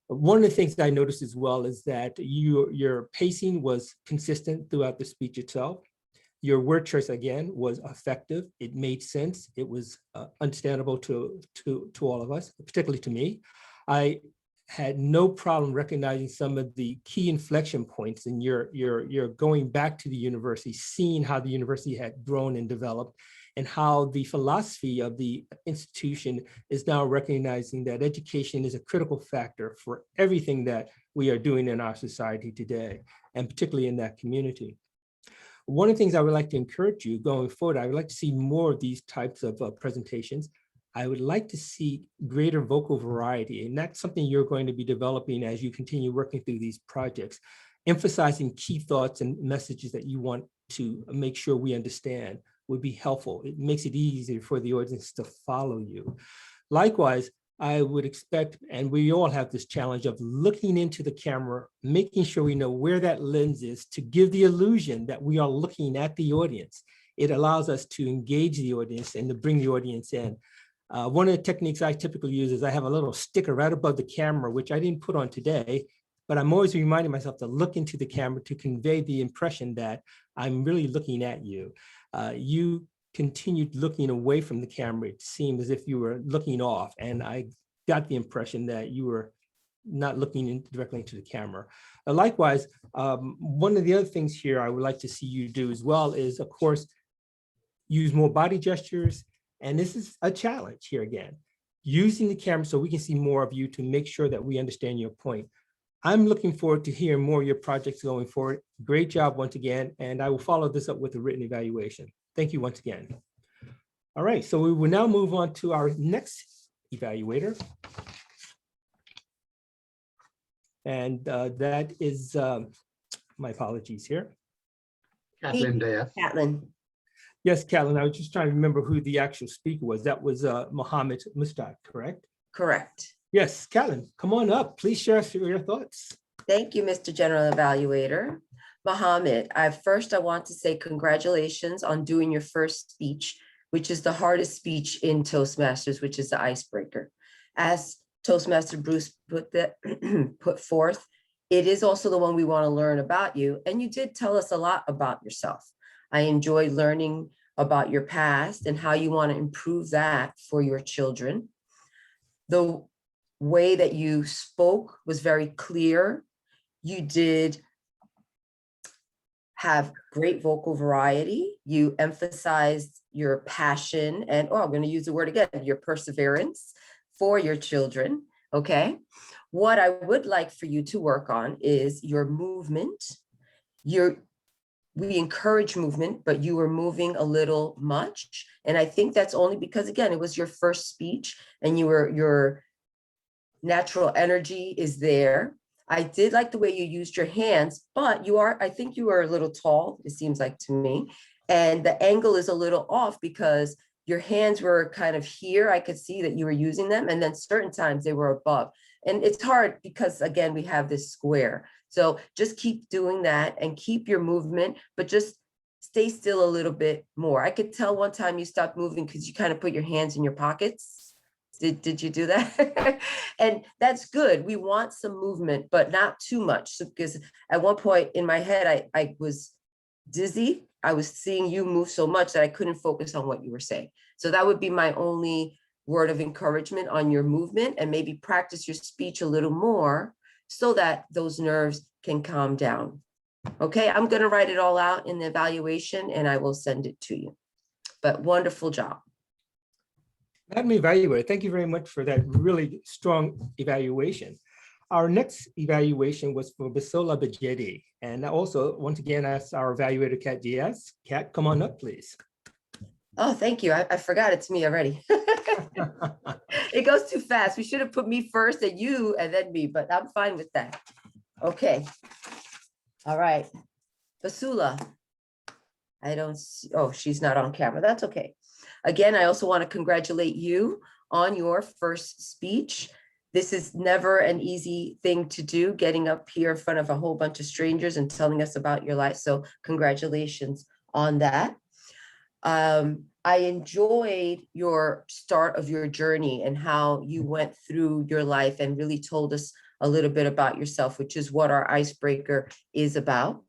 One of the things that I noticed as well is that your pacing was consistent throughout the speech itself. Your word choice, again, was effective. It made sense. It was understandable to all of us, particularly to me. I had no problem recognizing some of the key inflection points in your going back to the university, seeing how the university had grown and developed, and how the philosophy of the institution is now recognizing that education is a critical factor for everything that we are doing in our society today, and particularly in that community. One of the things I would like to encourage you going forward, I would like to see more of these types of presentations. I would like to see greater vocal variety, and that's something you're going to be developing as you continue working through these projects. emphasizing key thoughts and messages that you want to make sure we understand would be helpful. It makes it easier for the audience to follow you. Likewise, I would expect, and we all have this challenge of looking into the camera, making sure we know where that lens is to give the illusion that we are looking at the audience. It allows us to engage the audience and to bring the audience in. One of the techniques I typically use is I have a little sticker right above the camera, which I didn't put on today, but I'm always reminding myself to look into the camera to convey the impression that I'm really looking at you. You continued looking away from the camera. It seemed as if you were looking off, and I got the impression that you were not looking directly into the camera. Likewise, one of the other things here I would like to see you do as well is, of course, use more body gestures. And this is a challenge here again, using the camera so we can see more of you to make sure that we understand your point. I'm looking forward to hearing more of your projects going forward. Great job once again, and I will follow this up with a written evaluation. Thank you once again. All right, so we will now move on to our next evaluator. And that is, my apologies here. Kathleen Diaz. Catlin. Yes, Catlin, I was just trying to remember who the actual speaker was. That was Mohammed Mustaq, correct? Correct. Yes, Catlin, come on up. Please share your thoughts. Thank you, Mr. General Evaluator. Mohammed, I want to say congratulations on doing your first speech, which is the hardest speech in Toastmasters, which is the icebreaker. As Toastmaster Bruce put forth, it is also the one we want to learn about you. And you did tell us a lot about yourself. I enjoyed learning about your past and how you want to improve that for your children. The way that you spoke was very clear. You did have great vocal variety. You emphasized your passion and, I'm going to use the word again, your perseverance for your children, okay? What I would like for you to work on is your movement. We encourage movement, but you were moving a little much. And I think that's only because, again, it was your first speech and your natural energy is there. I did like the way you used your hands, but I think you are a little tall, it seems like to me. And the angle is a little off because your hands were kind of here. I could see that you were using them. And then certain times they were above. And it's hard because, again, we have this square. So just keep doing that and keep your movement, but just stay still a little bit more. I could tell one time you stopped moving because you kind of put your hands in your pockets. Did you do that? And that's good. We want some movement, but not too much. So, because at one point in my head, I was dizzy. I was seeing you move so much that I couldn't focus on what you were saying. So that would be my only word of encouragement on your movement, and maybe practice your speech a little more so that those nerves can calm down. Okay, I'm going to write it all out in the evaluation and I will send it to you. But wonderful job. Let me evaluate. Thank you very much for that really strong evaluation. Our next evaluation was for Bisola Bajedi. And also, once again, ask our evaluator, Kat Diaz. Kat, come on up, please. Oh, thank you. I forgot it's me already. It goes too fast. We should have put me first and you and then me, but I'm fine with that. Okay. All right. Basula. I don't see, she's not on camera. That's okay. Again, I also want to congratulate you on your first speech. This is never an easy thing to do, getting up here in front of a whole bunch of strangers and telling us about your life. So congratulations on that. I enjoyed your start of your journey and how you went through your life and really told us a little bit about yourself, which is what our icebreaker is about.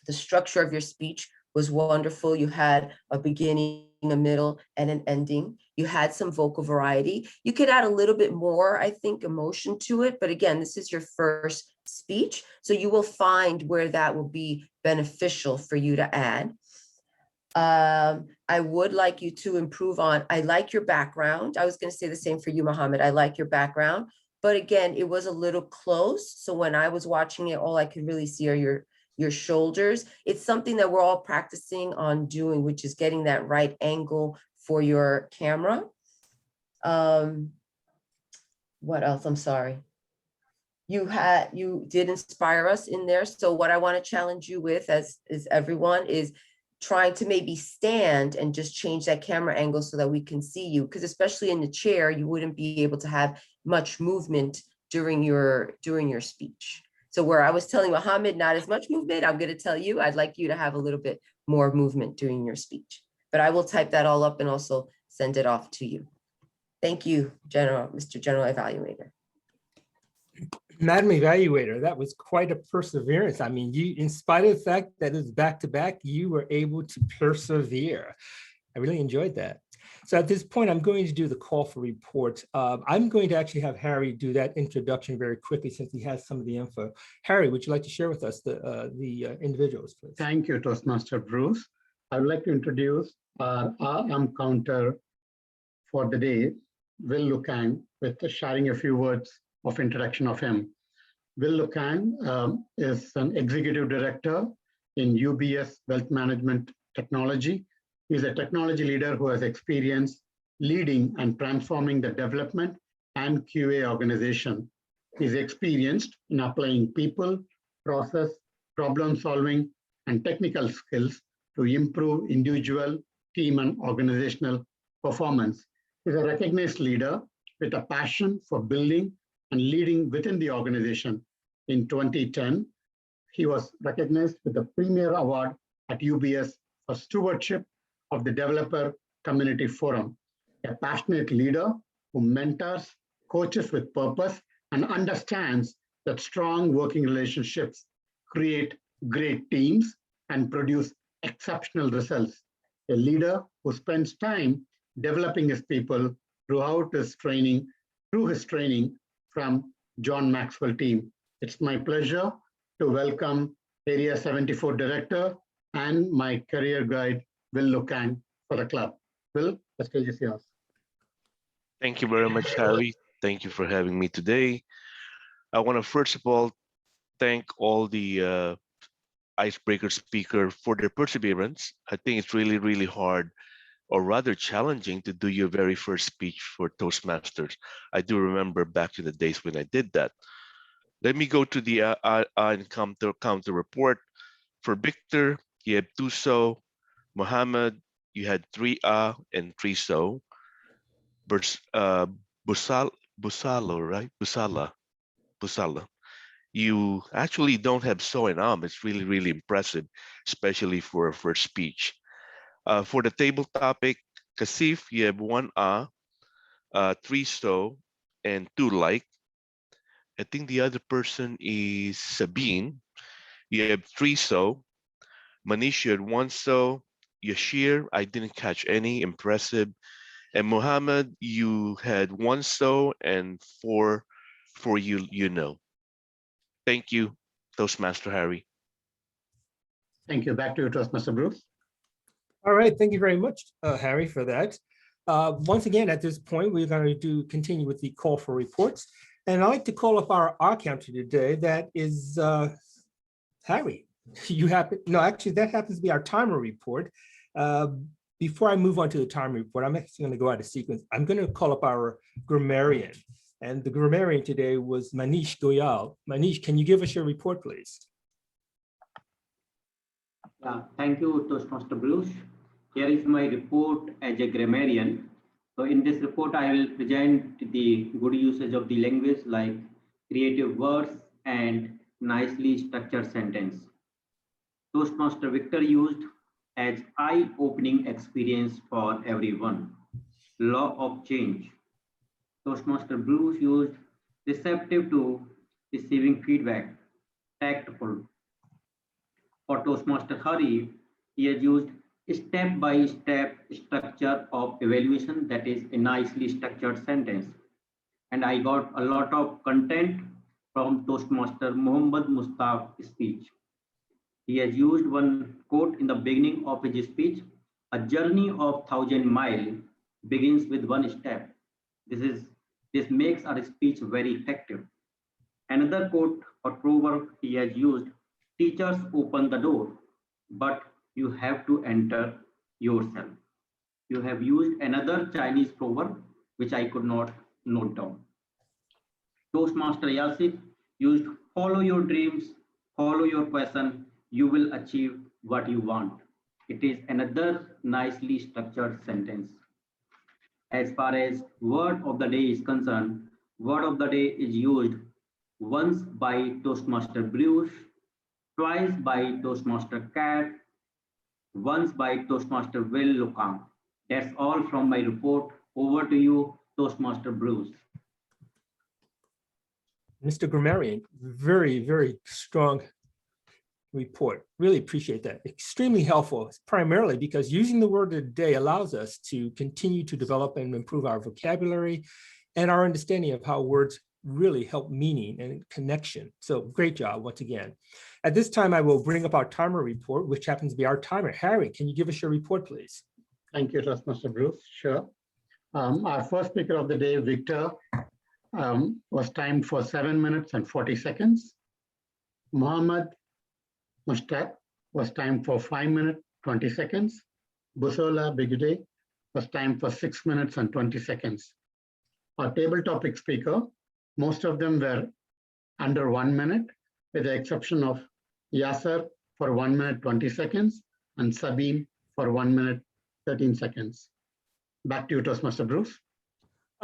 The structure of your speech was wonderful. You had a beginning, a middle, and an ending. You had some vocal variety. You could add a little bit more, I think, emotion to it. But again, this is your first speech. So you will find where that will be beneficial for you to add. I would like you to improve on, I like your background. I was going to say the same for you, Mohammed. I like your background. But again, it was a little close. So when I was watching it, all I could really see are your shoulders. It's something that we're all practicing on doing, which is getting that right angle for your camera. What else? I'm sorry. you did inspire us in there. So what I want to challenge you with as everyone is trying to maybe stand and just change that camera angle so that we can see you, because especially in the chair, you wouldn't be able to have much movement during your speech. So where I was telling Mohammed not as much movement, I'm going to tell you, I'd like you to have a little bit more movement during your speech. But I will type that all up and also send it off to you. Thank you, Mr. General Evaluator. Madam Evaluator, that was quite a perseverance. I mean, you, in spite of the fact that it's back to back, you were able to persevere. I really enjoyed that. So at this point, I'm going to do the call for report. I'm going to actually have Harry do that introduction very quickly since he has some of the info. Harry, would you like to share with us the individuals, please? Thank you, Toastmaster Bruce. I would like to introduce our counter for the day, Will Lukang, with sharing a few words of introduction of him. Will Lukang is an executive director in UBS Wealth Management Technology. He's a technology leader who has experience leading and transforming the development and QA organization. He's experienced in applying people, process, problem solving, and technical skills to improve individual, team, and organizational performance. He's a recognized leader with a passion for building and leading within the organization. In 2010, he was recognized with the Premier Award at UBS for stewardship of the Developer Community Forum, a passionate leader who mentors, coaches with purpose, and understands that strong working relationships create great teams and produce exceptional results. A leader who spends time developing his people through his training from John Maxwell team. It's my pleasure to welcome Area 74 Director and my career guide, Will Lukang, for the club. Will, the stage is yours. Thank you very much, Harry. Thank you for having me today. I want to first of all thank all the icebreaker speaker for their perseverance. I think it's really, really hard, or rather challenging, to do your very first speech for Toastmasters. I do remember back to the days when I did that. Let me go to the counter report. For Victor, you have 2 so. Mohammed, you had 3 and 3 so. Busalo, right? Busala. You actually don't have so and It's really, really impressive, especially for a first speech. For the table topic, Kasif, you have 1 3 so, and 2 like. I think the other person is Sabine. You have 3 so. Manish, you had 1 so. Yashir, I didn't catch any, impressive. And Muhammad, you had 1 so and 4 for you know. Thank you, Toastmaster Harry. Thank you. Back to you, Toastmaster Bruce. All right, thank you very much, Harry, for that. Once again, at this point, we're going to continue with the call for reports. And I'd like to call up our counter today. That is Harry. You happen, no, actually, that happens to be our timer report. Before I move on to the timer report, I'm actually going to go out of sequence. I'm going to call up our grammarian. And the grammarian today was Manish Goyal. Manish, can you give us your report, please? Thank you, Toastmaster Bruce. Here is my report as a grammarian. So in this report, I will present the good usage of the language like creative words and nicely structured sentence. Toastmaster Victor used as eye-opening experience for everyone. Law of change. Toastmaster Bruce used receptive to receiving feedback, tactful. For Toastmaster Hari, he has used step-by-step structure of evaluation, that is a nicely structured sentence. And I got a lot of content from Toastmaster Muhammad Mustaf's speech. He has used one quote in the beginning of his speech: "A journey of 1,000 miles begins with one step." This makes our speech very effective. Another quote or proverb he has used: "Teachers open the door, but you have to enter yourself." You have used another Chinese proverb, which I could not note down. Toastmaster Yasif You follow your dreams, follow your passion, you will achieve what you want. It is another nicely structured sentence. As far as word of the day is concerned, word of the day is used once by Toastmaster Bruce, twice by Toastmaster Cat, once by Toastmaster Will Lukam. That's all from my report. Over to you, Toastmaster Bruce. Mr. Grammarian, very, very strong report. Really appreciate that. Extremely helpful, primarily because using the word of the day allows us to continue to develop and improve our vocabulary and our understanding of how words really help meaning and connection. So great job once again. At this time, I will bring up our timer report, which happens to be our timer. Harry, can you give us your report, please? Thank you, Toastmaster Bruce. Sure. Our first speaker of the day, Victor, was timed for 7 minutes and 40 seconds. Mohammed Mushtaq was timed for 5 minutes, 20 seconds. Busola Bigude was timed for 6 minutes and 20 seconds. Our table topic speaker, most of them were under 1 minute, with the exception of Yasser for 1 minute, 20 seconds, and Sabine for 1 minute, 13 seconds. Back to you, Toastmaster Bruce.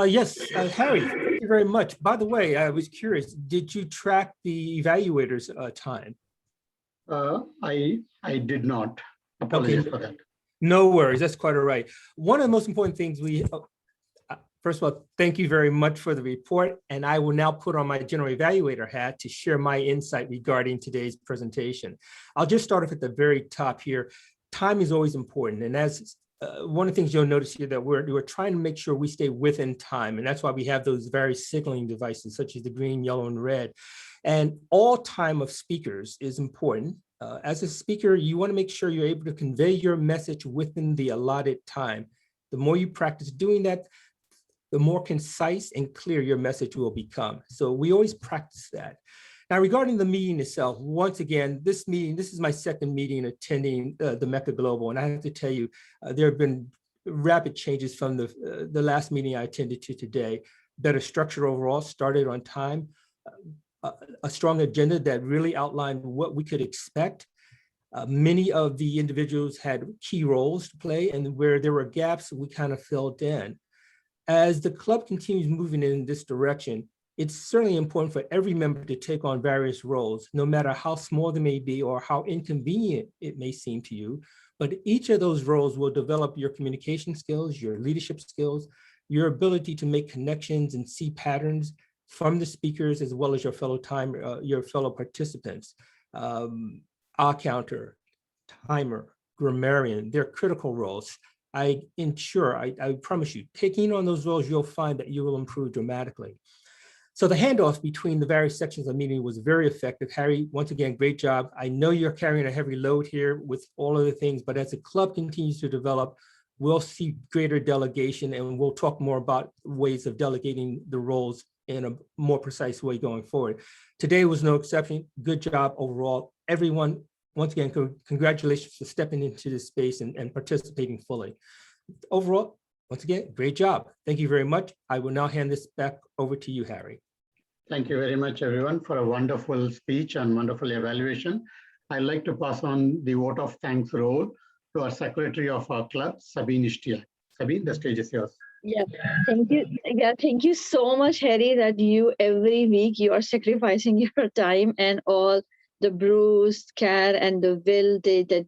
Yes, Harry, thank you very much. By the way, I was curious, did you track the evaluators' time? I did not. Apologies for that. No worries, that's quite all right. One of the most important things first of all, thank you very much for the report. And I will now put on my general evaluator hat to share my insight regarding today's presentation. I'll just start off at the very top here. Time is always important. And as one of the things you'll notice here that we're trying to make sure we stay within time. And that's why we have those various signaling devices such as the green, yellow, and red. And all time of speakers is important. As a speaker, you want to make sure you're able to convey your message within the allotted time. The more you practice doing that, the more concise and clear your message will become. So we always practice that. Now, regarding the meeting itself, once again, this is my second meeting attending the MECA Global. And I have to tell you, there have been rapid changes from the last meeting I attended to today. Better structure overall, started on time, a strong agenda that really outlined what we could expect. Many of the individuals had key roles to play, and where there were gaps, we kind of filled in. As the club continues moving in this direction, it's certainly important for every member to take on various roles, no matter how small they may be or how inconvenient it may seem to you. But each of those roles will develop your communication skills, your leadership skills, your ability to make connections and see patterns from the speakers as well as your fellow participants. Our counter, timer, grammarian, they're critical roles. I promise you, taking on those roles, you'll find that you will improve dramatically. So the handoff between the various sections of the meeting was very effective. Harry, once again, great job. I know you're carrying a heavy load here with all of the things, but as the club continues to develop, we'll see greater delegation, and we'll talk more about ways of delegating the roles in a more precise way going forward. Today was no exception. Good job overall. Everyone, once again, congratulations for stepping into this space and participating fully. Overall, once again, great job. Thank you very much. I will now hand this back over to you, Harry. Thank you very much, everyone, for a wonderful speech and wonderful evaluation. I'd like to pass on the vote of thanks role to our secretary of our club, Sabine Ishtiak. Sabine, the stage is yours. Yeah, thank you. Yeah, thank you so much, Harry, that you every week you are sacrificing your time, and all the Bruce, Kat, and the Will, that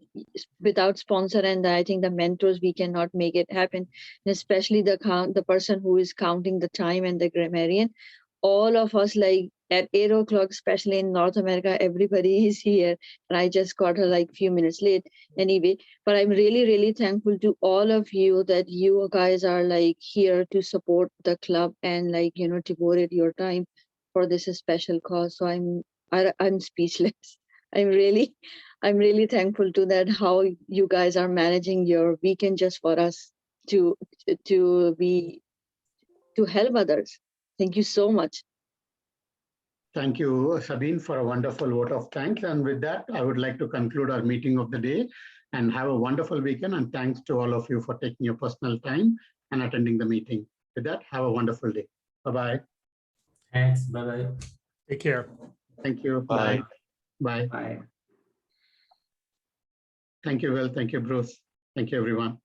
without sponsor and I think the mentors, we cannot make it happen. And especially the person who is counting the time and the grammarian. All of us, like at 8 o'clock, especially in North America, everybody is here. And I just got her like a few minutes late anyway. But I'm really, really thankful to all of you that you guys are like here to support the club and like, you know, devoted your time for this special cause. So I'm speechless. I'm really thankful to that, how you guys are managing your weekend just for us to help others. Thank you so much. Thank you, Sabine, for a wonderful vote of thanks. And with that, I would like to conclude our meeting of the day and have a wonderful weekend. And thanks to all of you for taking your personal time and attending the meeting. With that, have a wonderful day. Bye-bye. Thanks. Bye-bye. Take care. Thank you. Bye. Bye. Bye. Thank you, Will. Thank you, Bruce. Thank you, everyone.